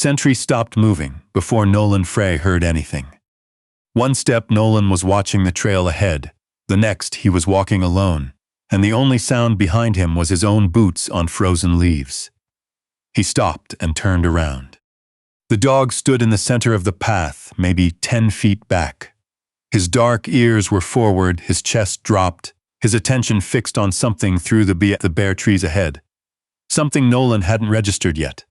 Sentry stopped moving before Nolan Frey heard anything. One step Nolan was watching the trail ahead, the next he was walking alone, and the only sound behind him was his own boots on frozen leaves. He stopped and turned around. The dog stood in the center of the path, maybe 10 feet back. His dark ears were forward, his chest dropped, his attention fixed on something through the bare trees ahead. Something Nolan hadn't registered yet.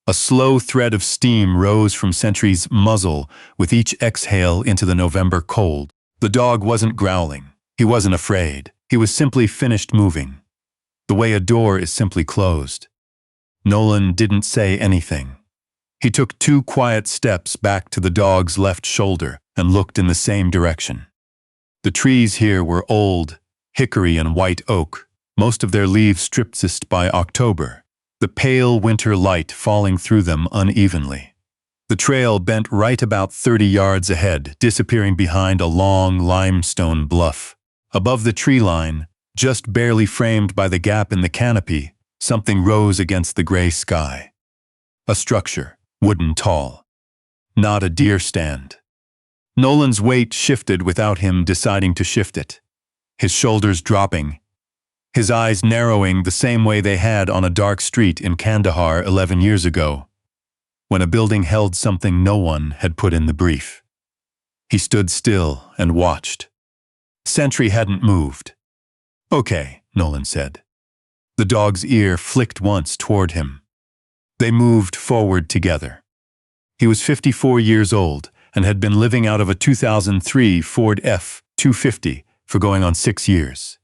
A slow thread of steam rose from Sentry's muzzle with each exhale into the November cold. The dog wasn't growling. He wasn't afraid. He was simply finished moving. The way a door is simply closed. Nolan didn't say anything. He took 2 quiet steps back to the dog's left shoulder and looked in the same direction. The trees here were old, hickory and white oak, most of their leaves stripped by October, the pale winter light falling through them unevenly. The trail bent right about 30 yards ahead, disappearing behind a long limestone bluff. Above the tree line, just barely framed by the gap in the canopy, something rose against the gray sky. A structure, wooden tall. Not a deer stand. Nolan's weight shifted without him deciding to shift it. His shoulders dropping, his eyes narrowing the same way they had on a dark street in Kandahar 11 years ago, when a building held something no one had put in the brief. He stood still and watched. Sentry hadn't moved. "Okay," Nolan said. The dog's ear flicked once toward him. They moved forward together. He was 54 years old and had been living out of a 2003 Ford F-250 for going on 6 years.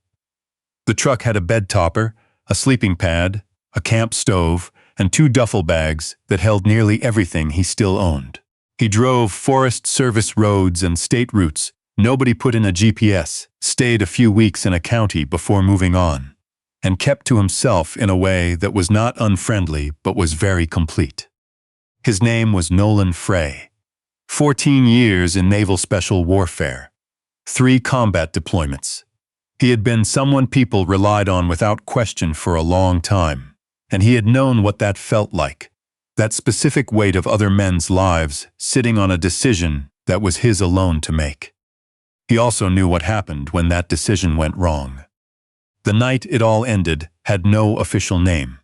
The truck had a bed topper, a sleeping pad, a camp stove, and 2 duffel bags that held nearly everything he still owned. He drove Forest Service roads and state routes. Nobody put in a GPS, stayed a few weeks in a county before moving on, and kept to himself in a way that was not unfriendly but was very complete. His name was Nolan Frey. 14 years in naval special warfare. 3 combat deployments. He had been someone people relied on without question for a long time, and he had known what that felt like, that specific weight of other men's lives sitting on a decision that was his alone to make. He also knew what happened when that decision went wrong. The night it all ended had no official name.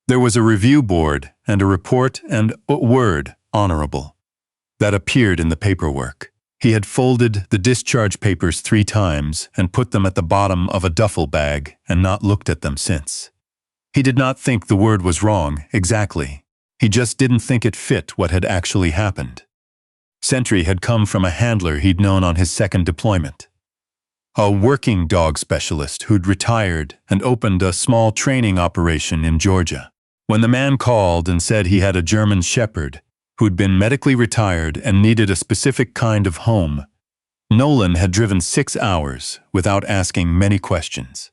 There was a review board and a report and a word, honorable, that appeared in the paperwork. He had folded the discharge papers 3 times and put them at the bottom of a duffel bag and not looked at them since. He did not think the word was wrong, exactly. He just didn't think it fit what had actually happened. Sentry had come from a handler he'd known on his 2nd deployment. A working dog specialist who'd retired and opened a small training operation in Georgia. When the man called and said he had a German shepherd who'd been medically retired and needed a specific kind of home, Nolan had driven 6 hours without asking many questions.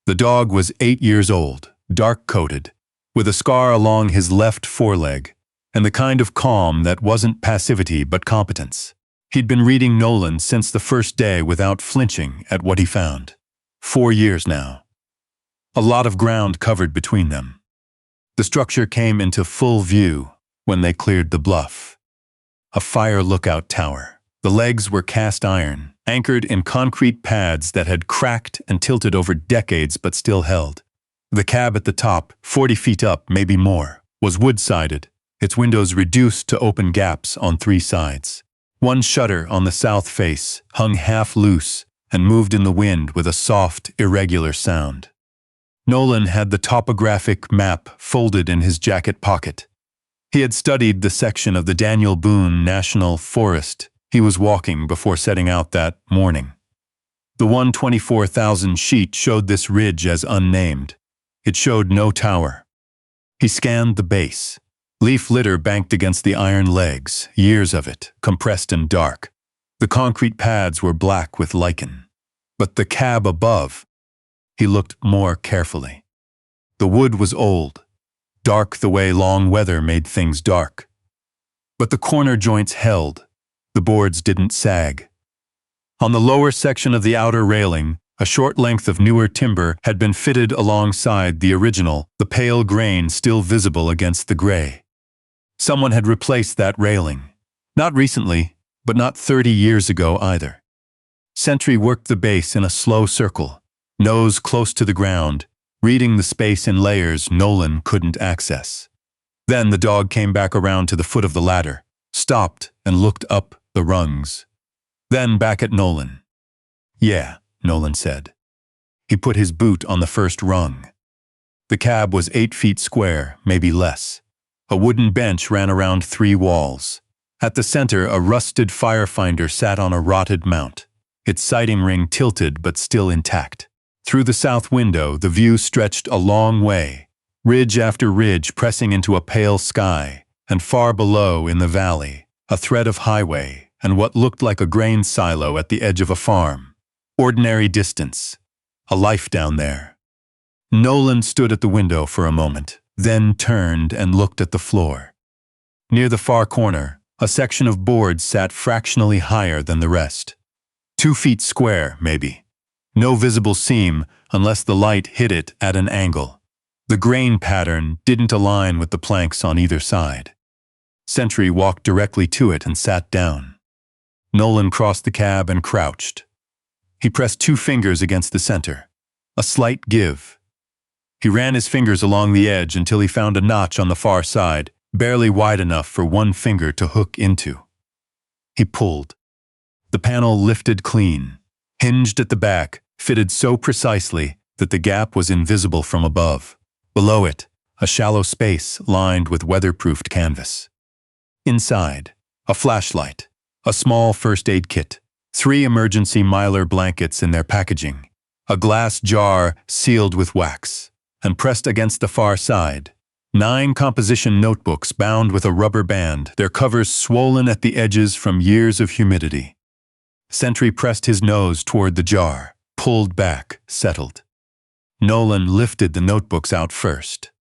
The dog was 8 years old, dark-coated, with a scar along his left foreleg, and the kind of calm that wasn't passivity but competence. He'd been reading Nolan since the first day without flinching at what he found. 4 years now. A lot of ground covered between them. The structure came into full view when they cleared the bluff. A fire lookout tower. The legs were cast iron, anchored in concrete pads that had cracked and tilted over decades but still held. The cab at the top, 40 feet up, maybe more, was wood-sided, its windows reduced to open gaps on 3 sides. One shutter on the south face hung half loose and moved in the wind with a soft, irregular sound. Nolan had the topographic map folded in his jacket pocket. He had studied the section of the Daniel Boone National Forest he was walking before setting out that morning. The 124,000 sheet showed this ridge as unnamed. It showed no tower. He scanned the base. Leaf litter banked against the iron legs, years of it, compressed and dark. The concrete pads were black with lichen. But the cab above, he looked more carefully. The wood was old, dark the way long weather made things dark. But the corner joints held. The boards didn't sag. On the lower section of the outer railing, a short length of newer timber had been fitted alongside the original, the pale grain still visible against the gray. Someone had replaced that railing. Not recently, but not 30 years ago either. Sentry worked the base in a slow circle, nose close to the ground, reading the space in layers Nolan couldn't access. Then the dog came back around to the foot of the ladder, stopped and looked up the rungs. Then back at Nolan. "Yeah," Nolan said. He put his boot on the first rung. The cab was 8 feet square, maybe less. A wooden bench ran around 3 walls. At the center, a rusted firefinder sat on a rotted mount, its sighting ring tilted but still intact. Through the south window, the view stretched a long way, ridge after ridge pressing into a pale sky, and far below, in the valley, a thread of highway and what looked like a grain silo at the edge of a farm. Ordinary distance. A life down there. Nolan stood at the window for a moment, then turned and looked at the floor. Near the far corner, a section of boards sat fractionally higher than the rest. 2 feet square, maybe. No visible seam unless the light hit it at an angle. The grain pattern didn't align with the planks on either side. Sentry walked directly to it and sat down. Nolan crossed the cab and crouched. He pressed 2 fingers against the center. A slight give. He ran his fingers along the edge until he found a notch on the far side, barely wide enough for one finger to hook into. He pulled. The panel lifted clean, hinged at the back, fitted so precisely that the gap was invisible from above. Below it, a shallow space lined with weatherproofed canvas. Inside, a flashlight, a small first aid kit, 3 emergency Mylar blankets in their packaging, a glass jar sealed with wax, and pressed against the far side, 9 composition notebooks bound with a rubber band, their covers swollen at the edges from years of humidity. Sentry pressed his nose toward the jar, pulled back, settled. Nolan lifted the notebooks out first.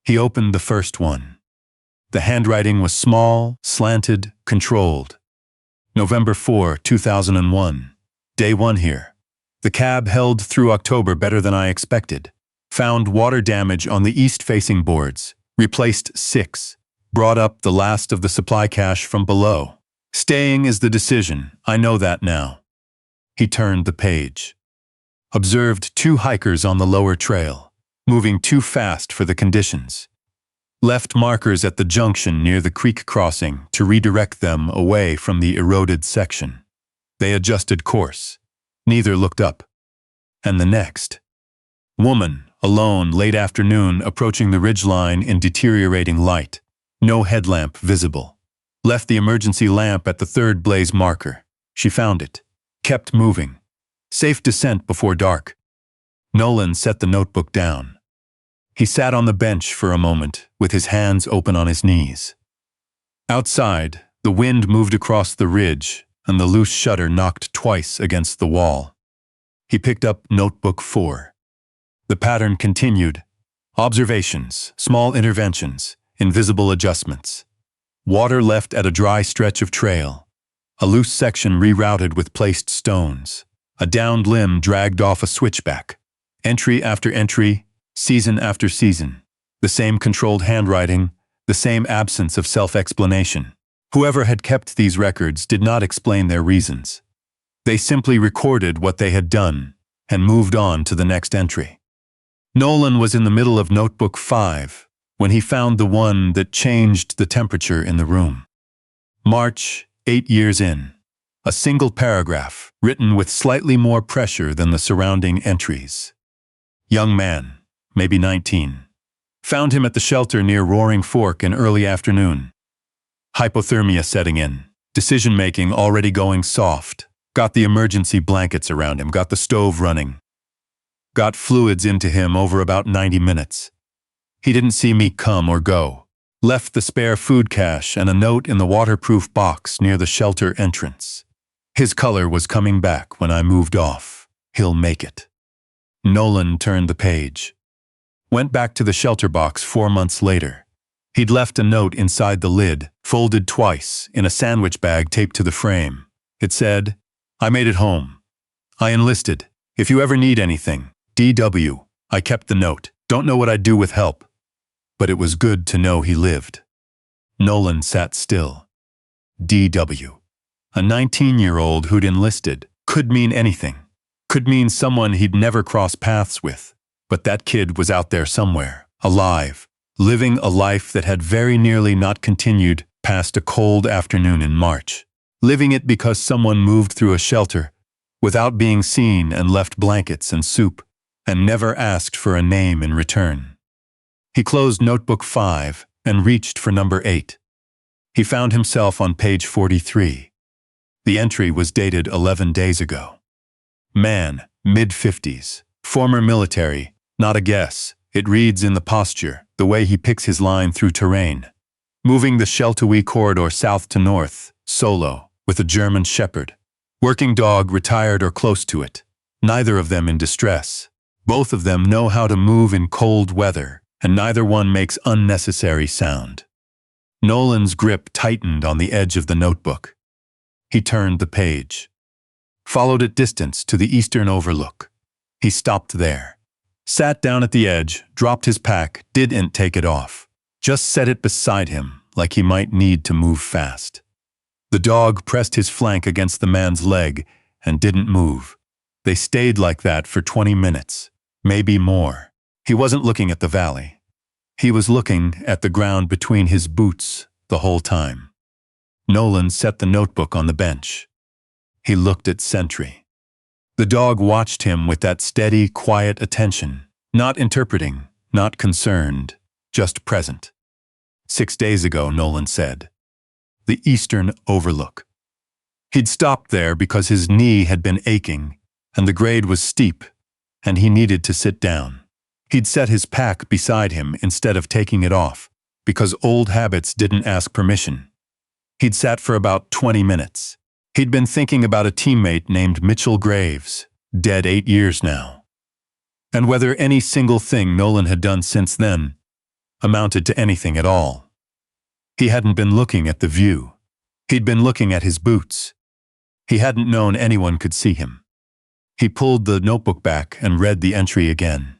He opened the first one. The handwriting was small, slanted, controlled. November 4, 2001. Day 1 here. The cab held through October better than I expected. Found water damage on the east-facing boards. Replaced 6. Brought up the last of the supply cache from below. Staying is the decision. I know that now. He turned the page. Observed 2 hikers on the lower trail, moving too fast for the conditions. Left markers at the junction near the creek crossing to redirect them away from the eroded section. They adjusted course. Neither looked up. And the next. Woman, alone, late afternoon, approaching the ridgeline in deteriorating light. No headlamp visible. Left the emergency lamp at the 3rd blaze marker. She found it. Kept moving. Safe descent before dark. Nolan set the notebook down. He sat on the bench for a moment, with his hands open on his knees. Outside, the wind moved across the ridge, and the loose shutter knocked twice against the wall. He picked up notebook 4. The pattern continued. Observations, small interventions, invisible adjustments. Water left at a dry stretch of trail. A loose section rerouted with placed stones. A downed limb dragged off a switchback. Entry after entry, season after season. The same controlled handwriting, the same absence of self-explanation. Whoever had kept these records did not explain their reasons. They simply recorded what they had done and moved on to the next entry. Nolan was in the middle of notebook 5 when he found the one that changed the temperature in the room. March, 8 years in. A single paragraph, written with slightly more pressure than the surrounding entries. Young man, maybe 19. Found him at the shelter near Roaring Fork in early afternoon. Hypothermia setting in. Decision-making already going soft. Got the emergency blankets around him, got the stove running. Got fluids into him over about 90 minutes. He didn't see me come or go. Left the spare food cache and a note in the waterproof box near the shelter entrance. His color was coming back when I moved off. He'll make it. Nolan turned the page. Went back to the shelter box 4 months later. He'd left a note inside the lid, folded twice, in a sandwich bag taped to the frame. It said, "I made it home. I enlisted. If you ever need anything, DW." I kept the note. Don't know what I'd do with help. But it was good to know he lived. Nolan sat still. DW. A 19-year-old who'd enlisted. Could mean anything. Could mean someone he'd never crossed paths with. But that kid was out there somewhere, alive, living a life that had very nearly not continued past a cold afternoon in March. Living it because someone moved through a shelter without being seen and left blankets and soup and never asked for a name in return. He closed notebook 5 and reached for number 8. He found himself on page 43. The entry was dated 11 days ago. Man, mid-50s, former military, not a guess. It reads in the posture, the way he picks his line through terrain. Moving the Sheltowee corridor south to north, solo, with a German shepherd. Working dog retired or close to it. Neither of them in distress. Both of them know how to move in cold weather, and neither one makes unnecessary sound. Nolan's grip tightened on the edge of the notebook. He turned the page. Followed at distance to the eastern overlook. He stopped there. Sat down at the edge, dropped his pack, didn't take it off. Just set it beside him, like he might need to move fast. The dog pressed his flank against the man's leg and didn't move. They stayed like that for 20 minutes, maybe more. He wasn't looking at the valley. He was looking at the ground between his boots the whole time. Nolan set the notebook on the bench. He looked at Sentry. The dog watched him with that steady, quiet attention, not interpreting, not concerned, just present. 6 days ago, Nolan said. The eastern overlook. He'd stopped there because his knee had been aching, and the grade was steep, and he needed to sit down. He'd set his pack beside him instead of taking it off, because old habits didn't ask permission. He'd sat for about 20 minutes. He'd been thinking about a teammate named Mitchell Graves, dead 8 years now. And whether any single thing Nolan had done since then amounted to anything at all. He hadn't been looking at the view. He'd been looking at his boots. He hadn't known anyone could see him. He pulled the notebook back and read the entry again.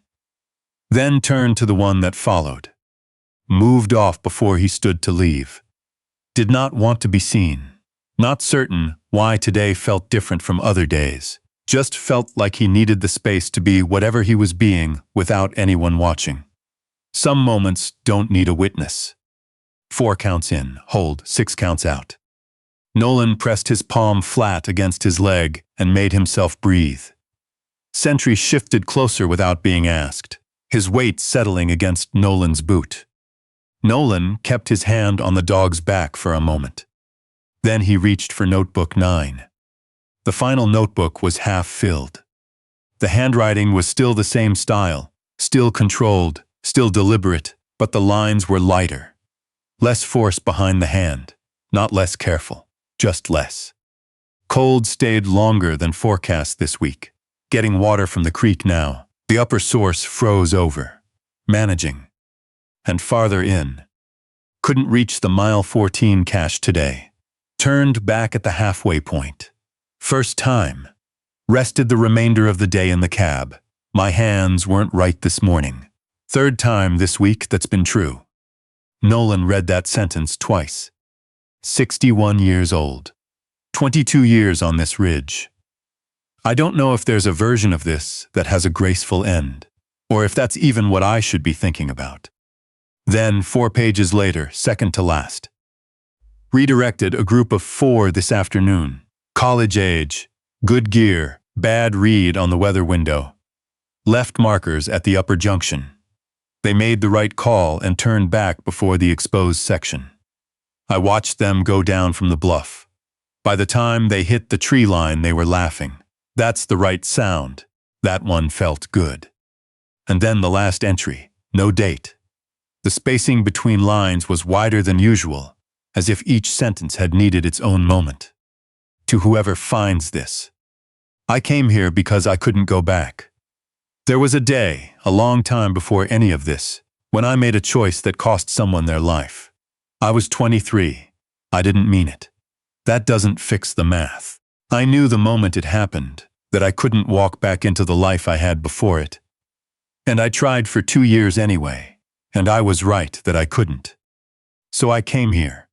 Then turned to the one that followed. Moved off before he stood to leave. Did not want to be seen. Not certain why today felt different from other days. Just felt like he needed the space to be whatever he was being without anyone watching. Some moments don't need a witness. 4 counts in, hold, 6 counts out. Nolan pressed his palm flat against his leg and made himself breathe. Sentry shifted closer without being asked, his weight settling against Nolan's boot. Nolan kept his hand on the dog's back for a moment. Then he reached for notebook 9. The final notebook was half filled. The handwriting was still the same style, still controlled, still deliberate, but the lines were lighter. Less force behind the hand, not less careful, just less. Cold stayed longer than forecast this week. Getting water from the creek now. The upper source froze over. Managing. And farther in. Couldn't reach the mile 14 cache today. Turned back at the halfway point. First time. Rested the remainder of the day in the cab. My hands weren't right this morning. Third time this week that's been true. Nolan read that sentence twice. 61 years old. 22 years on this ridge. I don't know if there's a version of this that has a graceful end, or if that's even what I should be thinking about. Then, 4 pages later, second to last. Redirected a group of 4 this afternoon. College age, good gear, bad read on the weather window. Left markers at the upper junction. They made the right call and turned back before the exposed section. I watched them go down from the bluff. By the time they hit the tree line, they were laughing. That's the right sound. That one felt good. And then the last entry, no date. The spacing between lines was wider than usual, as if each sentence had needed its own moment. To whoever finds this. I came here because I couldn't go back. There was a day, a long time before any of this, when I made a choice that cost someone their life. I was 23. I didn't mean it. That doesn't fix the math. I knew the moment it happened that I couldn't walk back into the life I had before it. And I tried for 2 years anyway, and I was right that I couldn't. So I came here.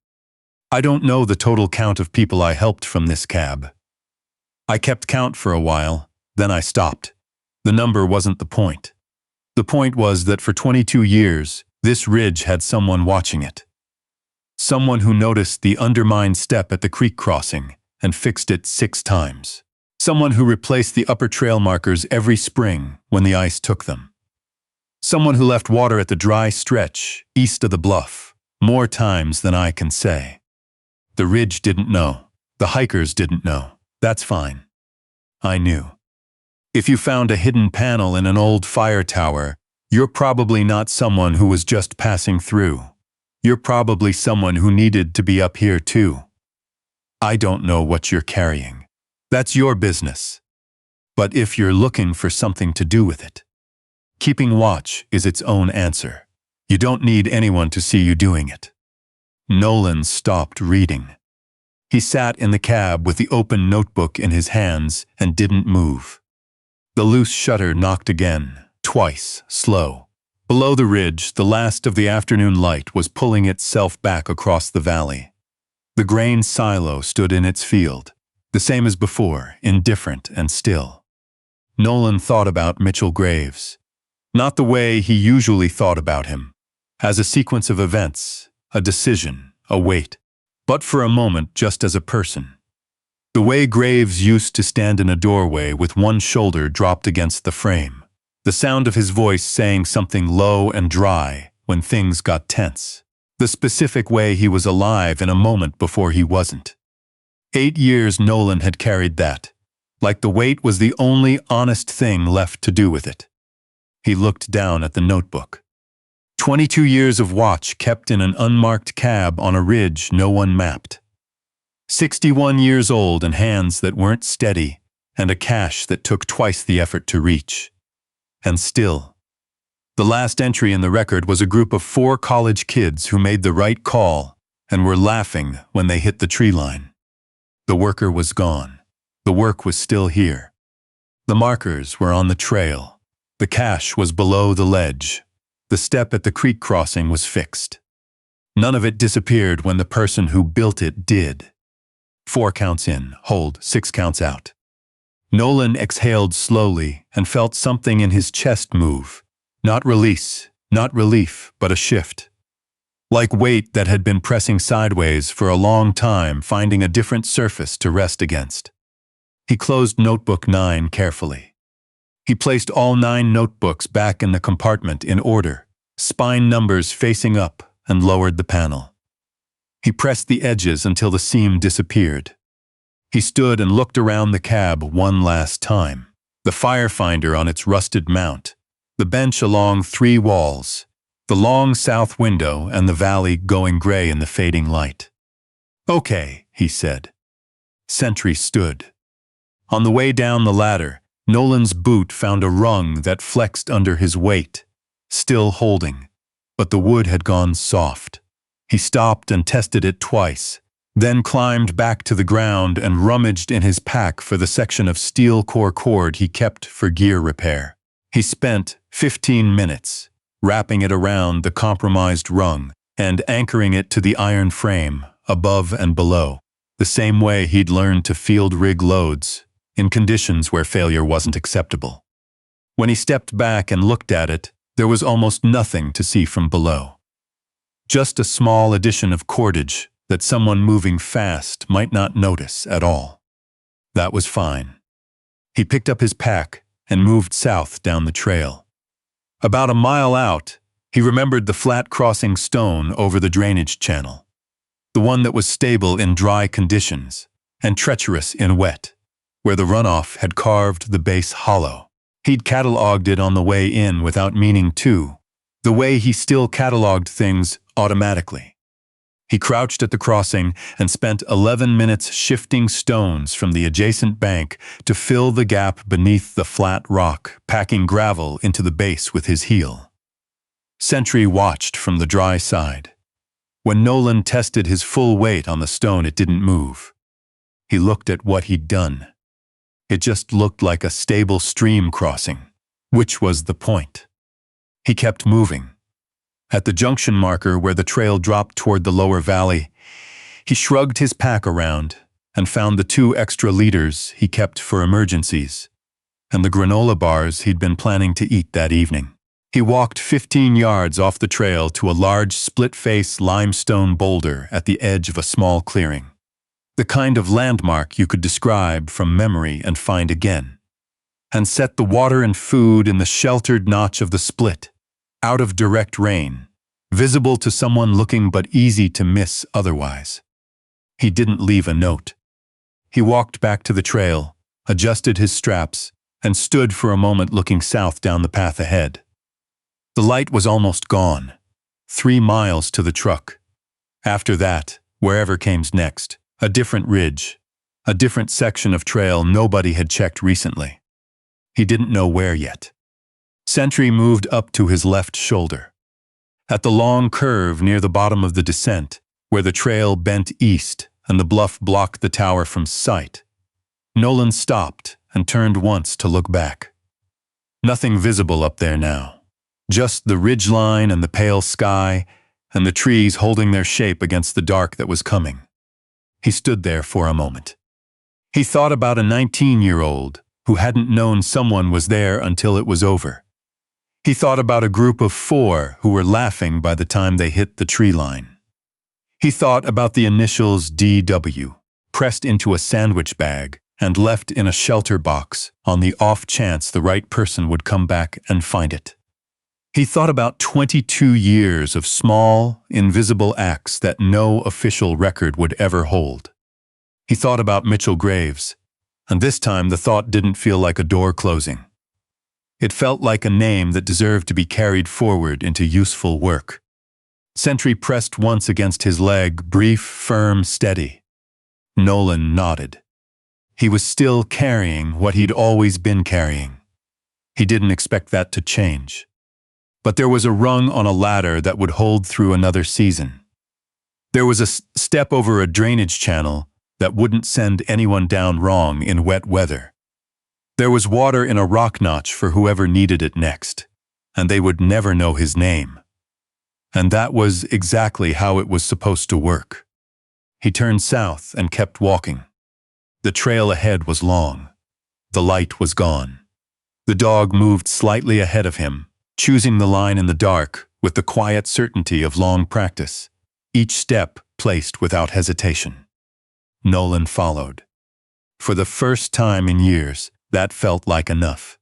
I don't know the total count of people I helped from this cab. I kept count for a while, then I stopped. The number wasn't the point. The point was that for 22 years, this ridge had someone watching it. Someone who noticed the undermined step at the creek crossing and fixed it 6 times. Someone who replaced the upper trail markers every spring when the ice took them. Someone who left water at the dry stretch east of the bluff more times than I can say. The ridge didn't know. The hikers didn't know. That's fine. I knew. If you found a hidden panel in an old fire tower, you're probably not someone who was just passing through. You're probably someone who needed to be up here too. I don't know what you're carrying. That's your business. But if you're looking for something to do with it, keeping watch is its own answer. You don't need anyone to see you doing it. Nolan stopped reading. He sat in the cab with the open notebook in his hands and didn't move. The loose shutter knocked again, twice, slow. Below the ridge, the last of the afternoon light was pulling itself back across the valley. The grain silo stood in its field, the same as before, indifferent and still. Nolan thought about Mitchell Graves. Not the way he usually thought about him, as a sequence of events, a decision, a wait, but for a moment just as a person. The way Graves used to stand in a doorway with one shoulder dropped against the frame, the sound of his voice saying something low and dry when things got tense, the specific way he was alive in a moment before he wasn't. 8 years Nolan had carried that, like the weight was the only honest thing left to do with it. He looked down at the notebook. 22 years of watch kept in an unmarked cab on a ridge no one mapped. 61 years old and hands that weren't steady, and a cache that took twice the effort to reach. And still, the last entry in the record was a group of 4 college kids who made the right call and were laughing when they hit the tree line. The worker was gone. The work was still here. The markers were on the trail. The cache was below the ledge. The step at the creek crossing was fixed. None of it disappeared when the person who built it did. 4 counts in, hold, 6 counts out. Nolan exhaled slowly and felt something in his chest move. Not release, not relief, but a shift. Like weight that had been pressing sideways for a long time, finding a different surface to rest against. He closed notebook 9 carefully. He placed all 9 notebooks back in the compartment in order, spine numbers facing up, and lowered the panel. He pressed the edges until the seam disappeared. He stood and looked around the cab one last time. The firefinder on its rusted mount, the bench along 3 walls, the long south window and the valley going gray in the fading light. "Okay," he said. Sentry stood. On the way down the ladder, Nolan's boot found a rung that flexed under his weight, still holding, but the wood had gone soft. He stopped and tested it twice, then climbed back to the ground and rummaged in his pack for the section of steel core cord he kept for gear repair. He spent 15 minutes, wrapping it around the compromised rung and anchoring it to the iron frame, above and below, the same way he'd learned to field rig loads, in conditions where failure wasn't acceptable. When he stepped back and looked at it, there was almost nothing to see from below. Just a small addition of cordage that someone moving fast might not notice at all. That was fine. He picked up his pack and moved south down the trail. About a mile out, he remembered the flat crossing stone over the drainage channel, the one that was stable in dry conditions and treacherous in wet, where the runoff had carved the base hollow. He'd cataloged it on the way in without meaning to, the way he still cataloged things automatically. He crouched at the crossing and spent 11 minutes shifting stones from the adjacent bank to fill the gap beneath the flat rock, packing gravel into the base with his heel. Sentry watched from the dry side. When Nolan tested his full weight on the stone, it didn't move. He looked at what he'd done. It just looked like a stable stream crossing, which was the point. He kept moving. At the junction marker where the trail dropped toward the lower valley, he shrugged his pack around and found the 2 extra liters he kept for emergencies and the granola bars he'd been planning to eat that evening. He walked 15 yards off the trail to a large split-face limestone boulder at the edge of a small clearing. The kind of landmark you could describe from memory and find again, and set the water and food in the sheltered notch of the split, out of direct rain, visible to someone looking but easy to miss otherwise. He didn't leave a note. He walked back to the trail, adjusted his straps, and stood for a moment looking south down the path ahead. The light was almost gone, 3 miles to the truck. After that, wherever came next, a different ridge, a different section of trail nobody had checked recently. He didn't know where yet. Sentry moved up to his left shoulder. At the long curve near the bottom of the descent, where the trail bent east and the bluff blocked the tower from sight, Nolan stopped and turned once to look back. Nothing visible up there now. Just the ridgeline and the pale sky and the trees holding their shape against the dark that was coming. He stood there for a moment. He thought about a 19-year-old who hadn't known someone was there until it was over. He thought about a group of 4 who were laughing by the time they hit the tree line. He thought about the initials DW, pressed into a sandwich bag and left in a shelter box on the off chance the right person would come back and find it. He thought about 22 years of small, invisible acts that no official record would ever hold. He thought about Mitchell Graves, and this time the thought didn't feel like a door closing. It felt like a name that deserved to be carried forward into useful work. Sentry pressed once against his leg, brief, firm, steady. Nolan nodded. He was still carrying what he'd always been carrying. He didn't expect that to change. But there was a rung on a ladder that would hold through another season. There was a step over a drainage channel that wouldn't send anyone down wrong in wet weather. There was water in a rock notch for whoever needed it next, and they would never know his name. And that was exactly how it was supposed to work. He turned south and kept walking. The trail ahead was long. The light was gone. The dog moved slightly ahead of him, choosing the line in the dark with the quiet certainty of long practice, each step placed without hesitation. Nolan followed. For the first time in years, that felt like enough.